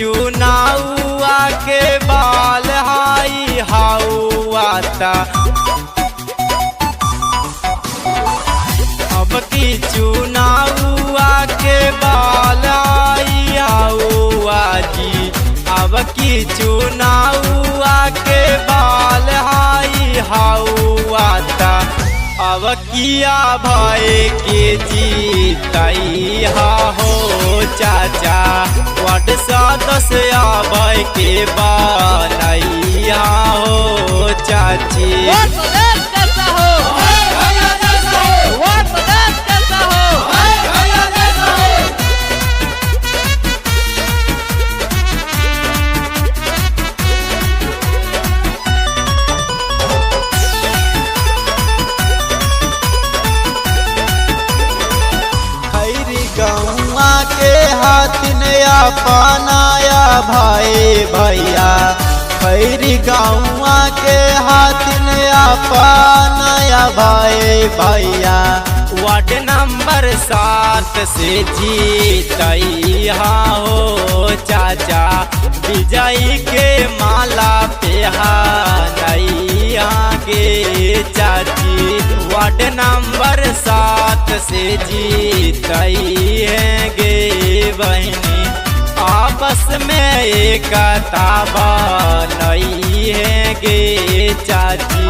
चुनावा के बाल हाई हाउआता अब की चुनावा के बाल हाई हाउआ जी अब की चुनावा के बाल हाई हाउआता अब किया भय के जीतैया हो चाचा वार्ड सदस्य आबै के बनैया हो चाची गौआ के हाथिन अपनाया भाई भैया खैरी गौआ के हाथिन अपनाया भाई भैया वार्ड नंबर 7 से जीतैया हो चाचा विजयी के माला पेहानैया गे चाची वार्ड नंबर 7 से जीतैया गे बहनी आपस में एकता बनैया गे चाची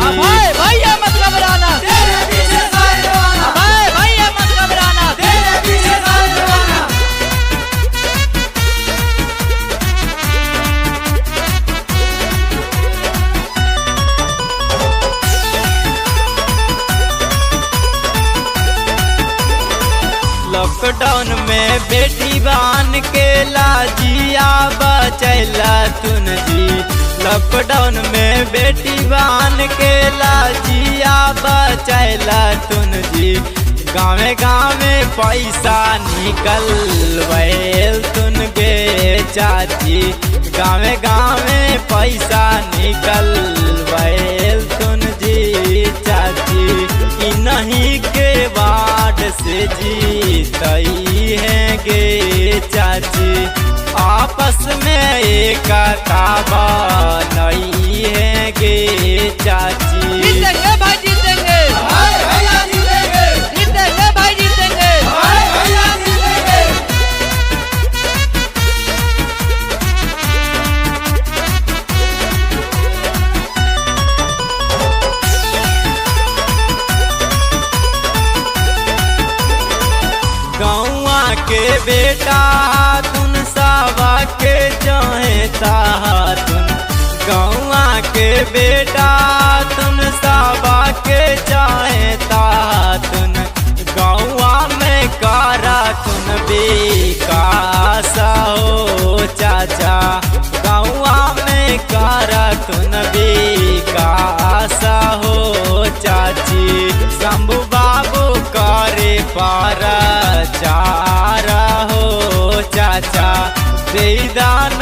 भैया मत घबराना तेरे पीछे साइडवाना भैया मत घबराना तेरे पीछे साइडवाना लॉकडाउन में बेटी बहन के लाजिया बचैला तुन जी लॉकडाउन में बेटी बहन के लाजिया बचैला तुन जी गाँवे गाँवे पैसा निकलवैल तुन गे चाची गाँवे गाँवे पैसा निकलवैल तुन जी चाची नहीं के वार्ड से जीतई है गे चाची आपस में एकता बनई है गे चाची जीतेंगे भाई जीतेंगे भैया जीतेंगे जीतेंगे भाई जीतेंगे भैया जीतेंगे गौआ के बेटा तुन सावा के चाहता तुन गौआ के बेटा तुन सावा के चाहता तुन गौआ में कारा तुन विकास हो चाचा गौआ में कारा तुन विकास हो चाची शंभू बाबू करे पारा चारा हो चाचा देदान